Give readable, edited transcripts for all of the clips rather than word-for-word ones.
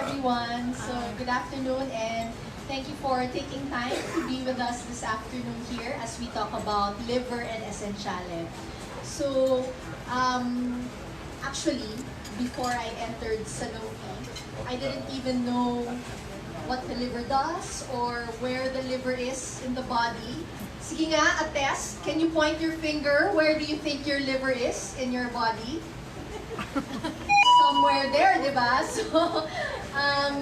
everyone. So, good afternoon and thank you for taking time to be with us this afternoon here as we talk about liver and essentiale. So, actually, before I entered Sanofi, I didn't even know what the liver does or where the liver is in the body. Sige nga, attest. Can you point your finger? Where do you think your liver is in your body? Somewhere there, di ba?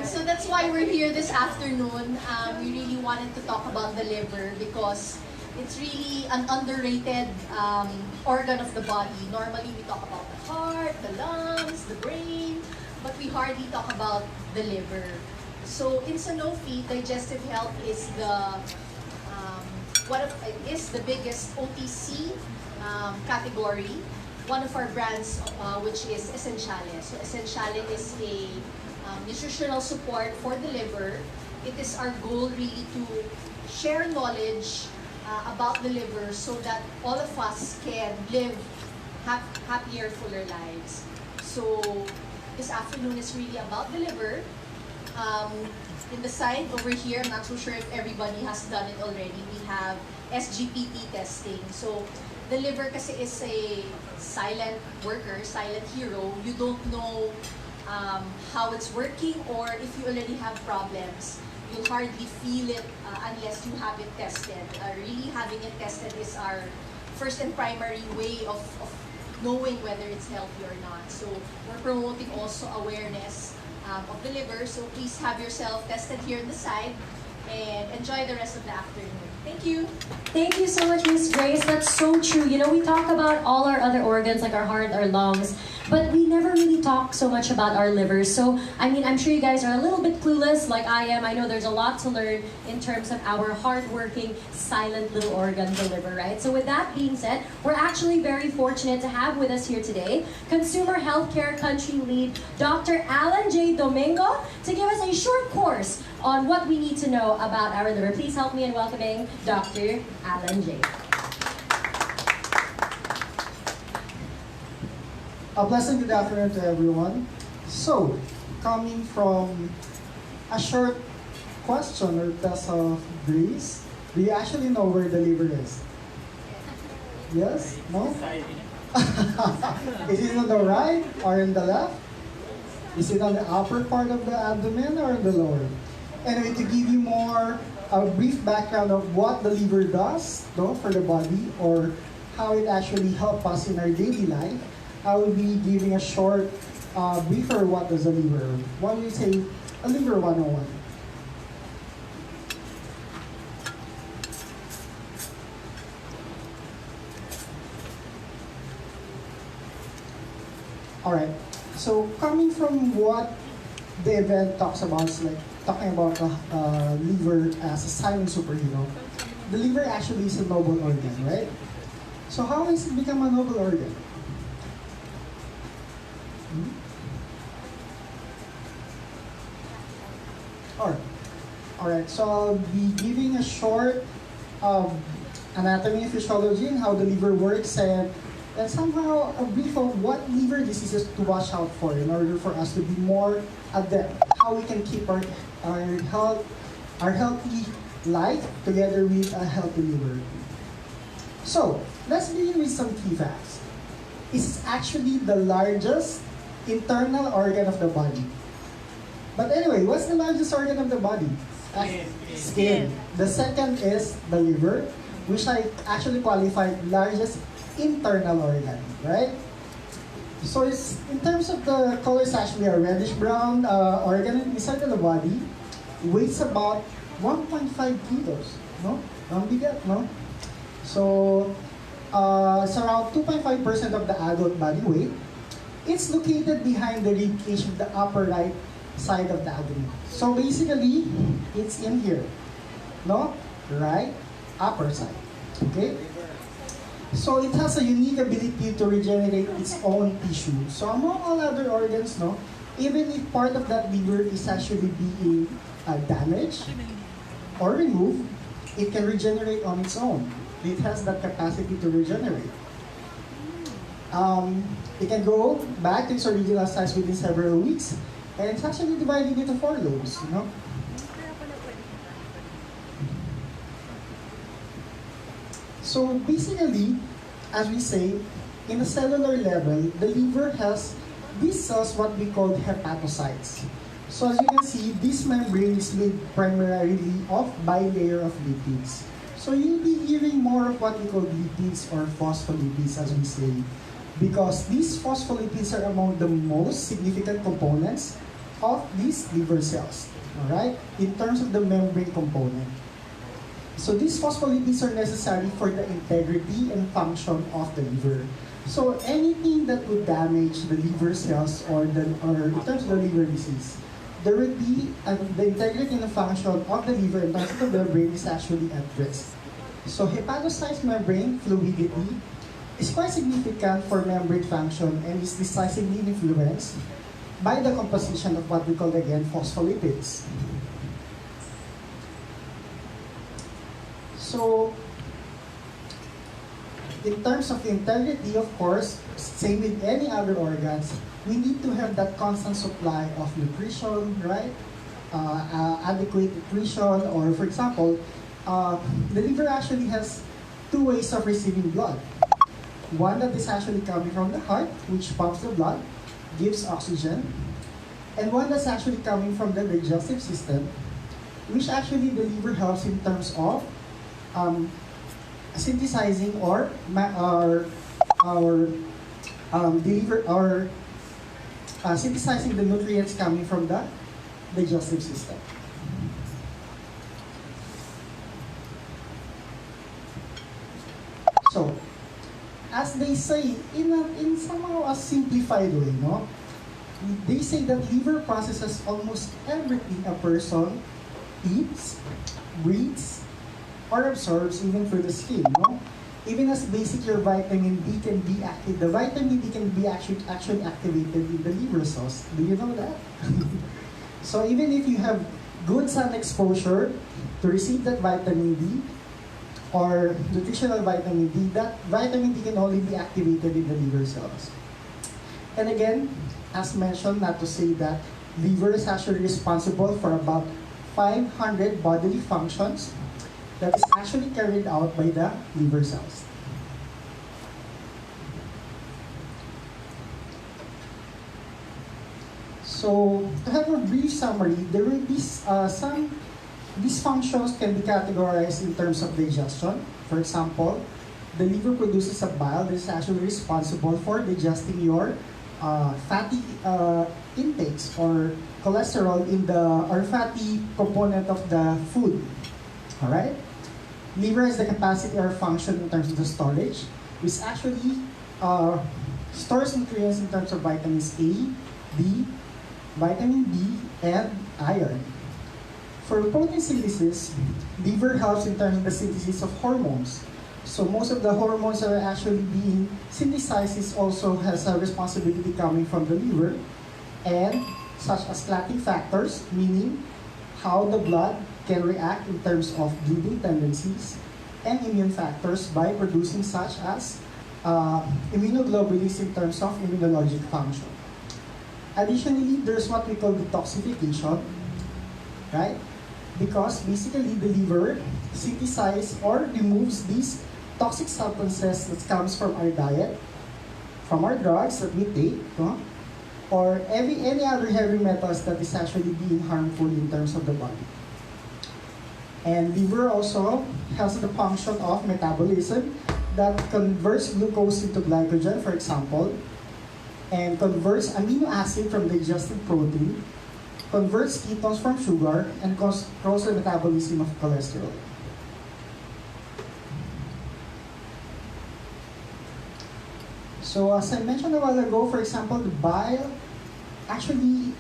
So that's why we're here this afternoon. We really wanted to talk about the liver because it's really an underrated organ of the body. Normally, we talk about the heart, the lungs, the brain, but we hardly talk about the liver. So in Sanofi, digestive health is the biggest OTC category. One of our brands, which is Essentiale. So Essentiale is a nutritional support for the liver. It is our goal really to share knowledge about the liver so that all of us can live happier, fuller lives. So this afternoon is really about the liver. In the side over here, I'm not so sure if everybody has done it already, we have SGPT testing. So the liver kasi is a silent worker, silent hero. You don't know how it's working, or if you already have problems, you'll hardly feel it unless you have it tested. Really having it tested is our first and primary way of knowing whether it's healthy or not. So we're promoting also awareness of the liver. So please have yourself tested here on the side and enjoy the rest of the afternoon. Thank you. Thank you so much, Miss Grace. That's so true. You know, we talk about all our other organs like our heart, our lungs, but we never really talk so much about our livers. So, I mean, I'm sure you guys are a little bit clueless like I am. I know there's a lot to learn in terms of our hardworking, silent little organ, the liver, right? So with that being said, we're actually very fortunate to have with us here today Consumer Healthcare Country Lead, Dr. Alan J. Domingo, to give us a short course on what we need to know about our liver. Please help me in welcoming Dr. Alan J. A pleasant good afternoon to everyone. So, coming from a short question or test of Greece, do you actually know where the liver is? Yes? No? Is it on the right or on the left? Is it on the upper part of the abdomen or the lower? Anyway, to give you more a brief background of what the liver does for the body or how it actually helps us in our daily life, I will be giving a short briefer what does a liver. What do we say? A liver 101. Alright, so coming from what the event talks about, is like talking about the liver as a silent superhero. The liver actually is a noble organ, right? So how has it become a noble organ? Alright, so I'll be giving a short anatomy and physiology and how the liver works and somehow a brief of what liver diseases to watch out for in order for us to be more adept how we can keep our healthy life together with a healthy liver. So let's begin with some key facts. It's actually the largest internal organ of the body. But anyway, what's the largest organ of the body? Skin. The second is the liver, which I actually qualified largest internal organ, right? So it's, in terms of the color, it's actually a reddish brown organ inside of the body. Weighs about 1.5 kilos, no? Ang bigat, no? So it's around 2.5% of the adult body weight. It's located behind the rib cage of the upper right side of the abdomen. So basically, it's in here, no? Right, upper side, okay? So it has a unique ability to regenerate its own tissue. So among all other organs, no, even if part of that liver is actually being damaged or removed, it can regenerate on its own. It has that capacity to regenerate. It can go back to its original size within several weeks, And it's actually divided into 4 lobes, you know. So basically, as we say, in a cellular level, the liver has these cells what we call hepatocytes. So as you can see, this membrane is made primarily of bilayer of lipids. So you'll be hearing more of what we call lipids or phospholipids as we say, because these phospholipids are among the most significant components of these liver cells, all right, in terms of the membrane component. So these phospholipids are necessary for the integrity and function of the liver. So anything that would damage the liver cells or in terms of the liver disease, there would be the integrity and the function of the liver in terms of the membrane is actually at risk. So hepatocyte membrane fluidity is quite significant for membrane function and is decisively influenced by the composition of what we call again phospholipids. So, in terms of integrity, of course, same with any other organs, we need to have that constant supply of nutrition, right? Adequate nutrition, or for example, the liver actually has 2 ways of receiving blood. One that is actually coming from the heart, which pumps the blood, gives oxygen, and one that's actually coming from the digestive system, which actually the liver helps in terms of synthesizing or synthesizing the nutrients coming from the digestive system. So, as they say, in somehow a simplified way, no? They say that liver processes almost everything a person eats, breathes, or absorbs even through the skin, no? Even as basic your vitamin D can be active, the vitamin D can be actually activated in the liver cells. Do you know that? So even if you have good sun exposure to receive that vitamin D or nutritional vitamin D, that vitamin D can only be activated in the liver cells. And again, as mentioned, not to say that liver is actually responsible for about 500 bodily functions that is actually carried out by the liver cells. So, to have a brief summary, there will be these functions can be categorized in terms of digestion. For example, the liver produces a bile that is actually responsible for digesting your fatty intakes or cholesterol or fatty component of the food. All right. Liver has the capacity or function in terms of the storage, which actually stores nutrients in terms of vitamins A, D, vitamin B, and iron. For protein synthesis, liver helps in terms of the synthesis of hormones. So most of the hormones that are actually being synthesized also has a responsibility coming from the liver, and such as clotting factors, meaning how the blood can react in terms of bleeding tendencies, and immune factors by producing such as immunoglobulins in terms of immunologic function. Additionally, there's what we call detoxification, right? Because basically the liver synthesizes or removes these toxic substances that comes from our diet, from our drugs that we take, no? Or any other heavy metals that is actually being harmful in terms of the body. And liver also has the function of metabolism that converts glucose into glycogen, for example, and converts amino acid from digested protein, converts ketones from sugar, and controls the metabolism of cholesterol. So as I mentioned a while ago, for example, the bile actually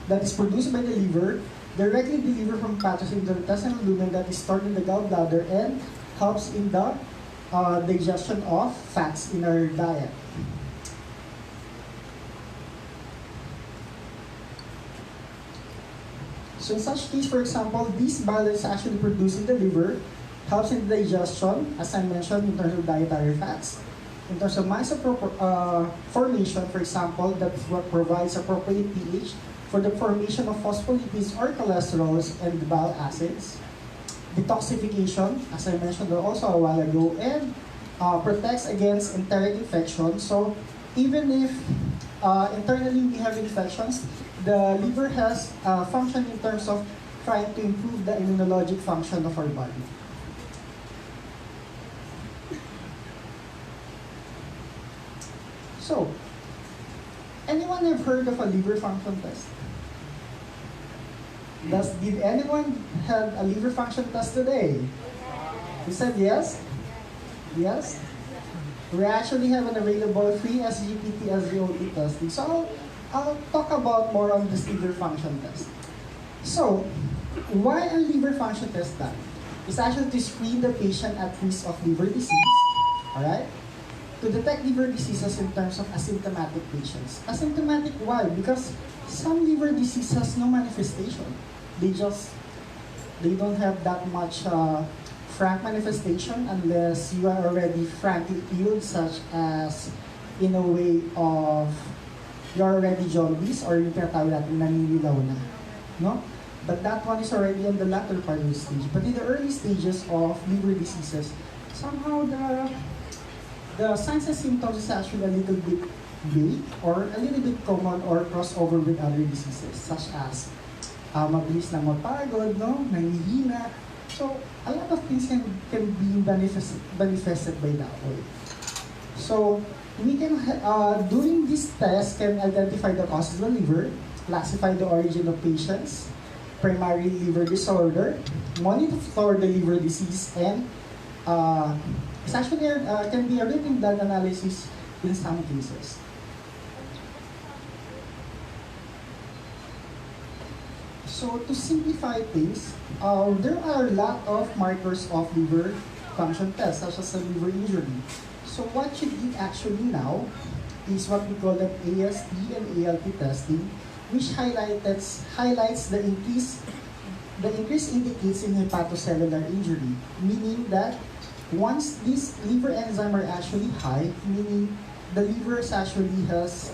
that is produced by the liver directly delivered from hepatocytes into the intestinal lumen that is stored in the gallbladder and helps in the digestion of fats in our diet. So in such case, for example, this bile is actually produced in the liver, helps in the digestion, as I mentioned, in terms of dietary fats. In terms of formation, for example, that's what provides appropriate pH for the formation of phospholipids or cholesterols and bile acids, detoxification, as I mentioned also a while ago, and protects against enteric infection. So even if internally we have infections, the liver has function in terms of trying to improve the immunologic function of our body. So, anyone have heard of a liver function test? Did anyone have a liver function test today? You said yes? Yes? We actually have an available free SGPT SVOT testing. So I'll talk about more on this liver function test. So, why a liver function test done? It's actually to screen the patient at risk of liver disease, alright? To detect liver diseases in terms of asymptomatic patients. Asymptomatic, why? Because some liver disease has no manifestation. They don't have that much frank manifestation unless you are already frankly ill, such as in a way of you're already jaundice or yung tinatawag natin naninilaw na. No? But that one is already on the latter part of the stage. But in the early stages of liver diseases, somehow the signs and symptoms is actually a little bit vague or a little bit common or crossover with other diseases such as mabilis na mapagod, no? Nangihina. So, a lot of things can be manifested by that way. So, we can, doing this test, can identify the causes of the liver, classify the origin of patients, primary liver disorder, monitor the liver disease, and it's actually can be a written blood analysis in some cases. So to simplify things, there are a lot of markers of liver function tests, such as a liver injury. So what you did actually now is what we call the AST and ALT testing, which highlights the increase indicates in hepatocellular injury, meaning that once this liver enzyme are actually high, meaning the liver actually has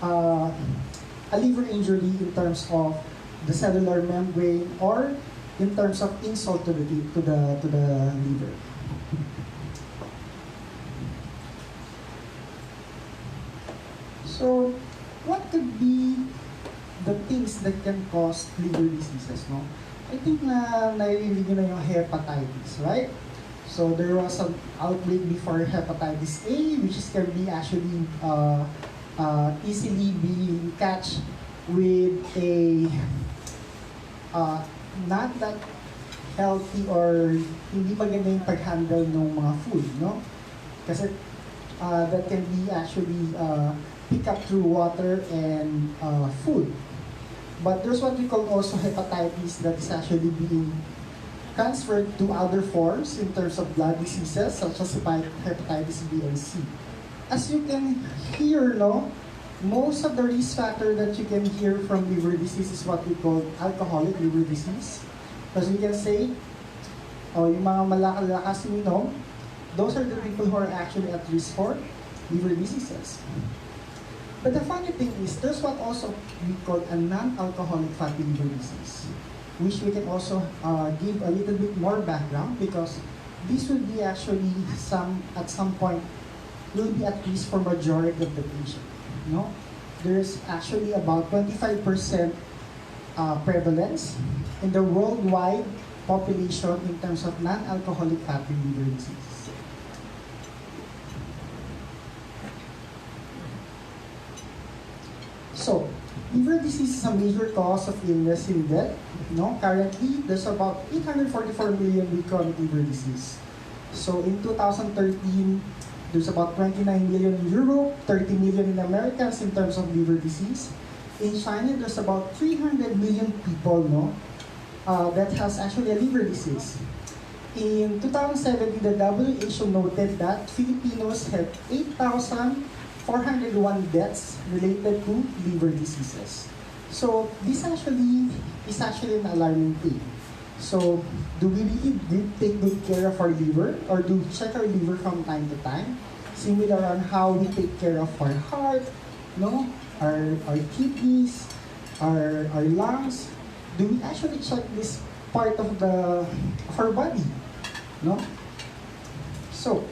a liver injury in terms of the cellular membrane or in terms of insult to the liver. So, what could be the things that can cause liver diseases, no? I think naririnig nyo na yung hepatitis, right? So, there was an outbreak before hepatitis A, which can be actually easily being catch with a not that healthy or hindi maganda yung pag-handle ng mga food, no? Kasi that can be actually pick up through water and food. But there's what we call also hepatitis that is actually being transferred to other forms in terms of blood diseases such as hepatitis B and C. As you can hear, no, most of the risk factor that you can hear from liver disease is what we call alcoholic liver disease. As you can say, yung mga malakas uminom, those are the people who are actually at risk for liver diseases. But the funny thing is, there's what also we call a non-alcoholic fatty liver disease, which we can also give a little bit more background because this will be actually at some point will be at risk for majority of the patient. No, there's actually about 25% prevalence in the worldwide population in terms of non-alcoholic fatty liver disease. So, liver disease is a major cause of illness and death. No, currently there's about 844 million with chronic liver disease. So in 2013, there's about 29 million in Europe, 30 million in Americans in terms of liver disease. In China, there's about 300 million people, no, that has actually a liver disease. In 2017, the WHO noted that Filipinos had 8,401 deaths related to liver diseases. So this is actually an alarming thing. So do we really take good care of our liver, or do we check our liver from time to time? Similar on how we take care of our heart, no, our kidneys, our lungs, do we actually check this part of our body? No? So,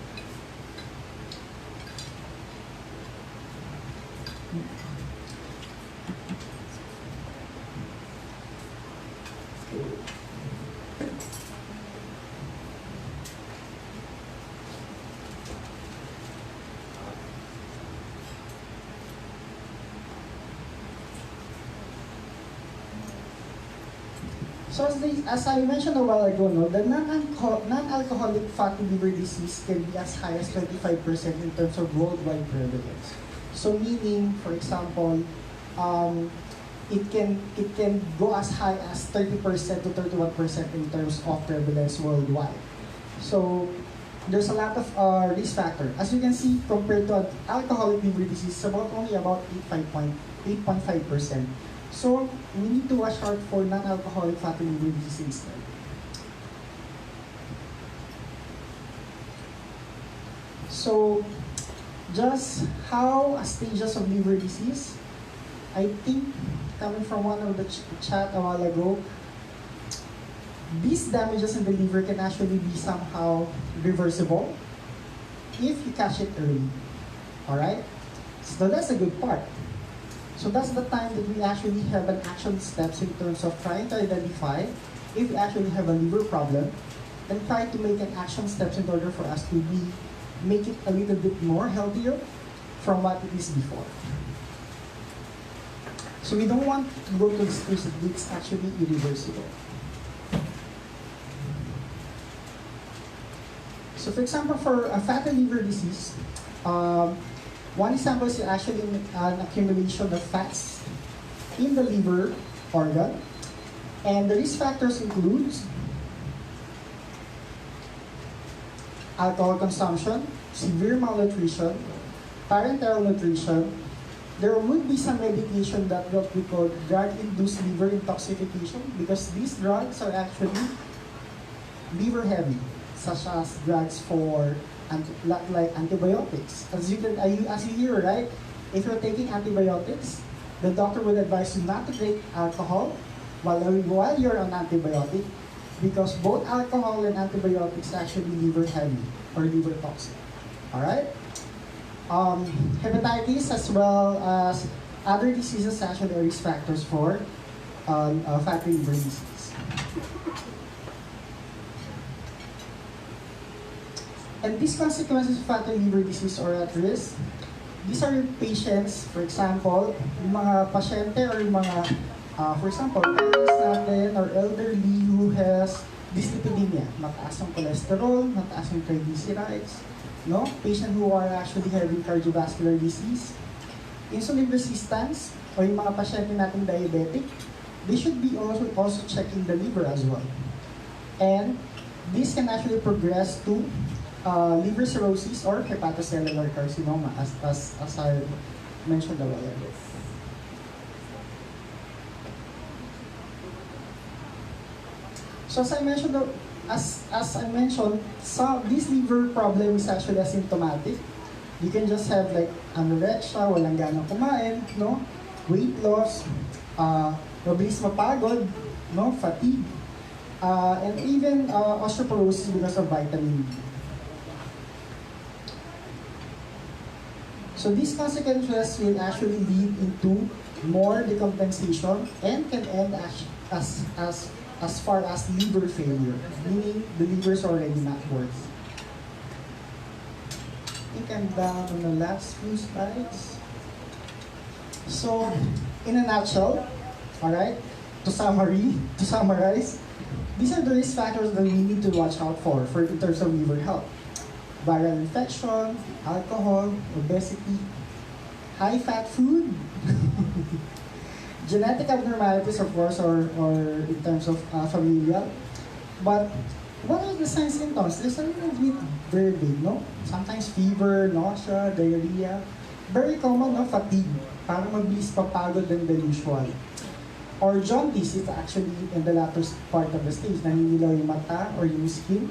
So as I mentioned a while ago, no, the non-alcoholic fatty liver disease can be as high as 25% in terms of worldwide prevalence. So meaning, for example, it can go as high as 30% to 31% in terms of prevalence worldwide. So there's a lot of risk factor. As you can see, compared to alcoholic liver disease, it's only about 8.5%. So we need to watch out for non-alcoholic fatty liver disease instead. So just how stages of liver disease, I think coming from one of the chat a while ago, these damages in the liver can actually be somehow reversible if you catch it early. Alright? So that's a good part. So that's the time that we actually have an action steps in terms of trying to identify if we actually have a liver problem and try to make an action steps in order for us to make it a little bit more healthier from what it is before. So we don't want to go to the stage that it's actually irreversible. So for example, for a fatty liver disease, one example is actually an accumulation of fats in the liver organ. And the risk factors includes alcohol consumption, severe malnutrition, parenteral nutrition. There would be some medication that what we call drug-induced liver intoxication because these drugs are actually liver heavy, such as drugs for like antibiotics. As you hear, right? If you're taking antibiotics, the doctor would advise you not to take alcohol while you're on antibiotic because both alcohol and antibiotics are actually liver heavy or liver toxic. Alright? Hepatitis as well as other diseases actually are risk factors for fatty liver disease. And these consequences of fatty liver disease are at risk. These are yung patients, for example, yung mga pasyente or yung mga, for example, parents natin or elderly who has dyslipidemia, mataas ang cholesterol, mataas ang triglycerides, no? Patient who are actually having cardiovascular disease, insulin resistance, o yung mga pasyente natin diabetic, they should be also checking the liver as well. And this can actually progress to liver cirrhosis or hepatocellular carcinoma, as I mentioned a while ago. So as I mentioned, this liver problem is actually asymptomatic. You can just have like anorexia, walang ganang kumain, no? Weight loss, mabilis mapagod, no? Fatigue, and even osteoporosis because of vitamin D. So these consequences will actually lead into more decompensation and can end as far as liver failure, meaning the liver is already not working. I think I'm down on the last few slides. So, in a nutshell, alright, to summarize, these are the risk factors that we need to watch out for in terms of liver health. Viral infection, alcohol, obesity, high-fat food, genetic abnormalities, of course, or in terms of familial. But what are the signs and symptoms? There's a little bit very big, no? Sometimes fever, nausea, diarrhea. Very common, no? Fatigue. Parang mabilis papagod than the usual. Or jaundice is actually in the latter part of the stage. Naninilaw yung mata or yung skin.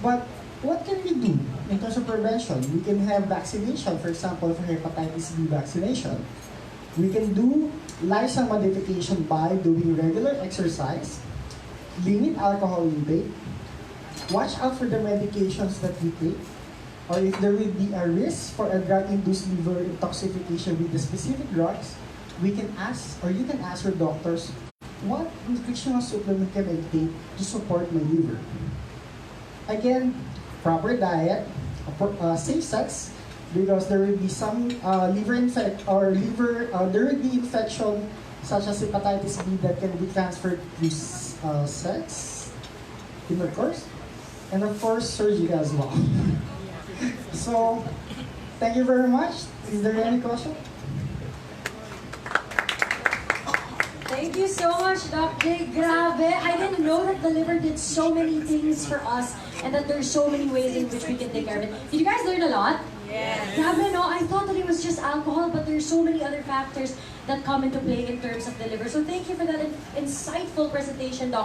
But what can we do in terms of prevention? We can have vaccination, for example, for hepatitis B vaccination. We can do lifestyle modification by doing regular exercise, limit alcohol intake, watch out for the medications that we take, or if there will be a risk for a drug-induced liver intoxication with the specific drugs, we can ask, or you can ask your doctors, what nutritional supplement can I take to support my liver? Again, proper diet, safe sex, because there will be some there will be infection such as hepatitis B that can be transferred through sex, intercourse, and of course surgery as well. So, thank you very much. Is there any question? Thank you so much, Doc J. Grabe. I didn't know that the liver did so many things for us and that there's so many ways in which we can take care of it. Did you guys learn a lot? Yes. Grabe, no? I thought that it was just alcohol, but there's so many other factors that come into play in terms of the liver. So thank you for that insightful presentation, Doc.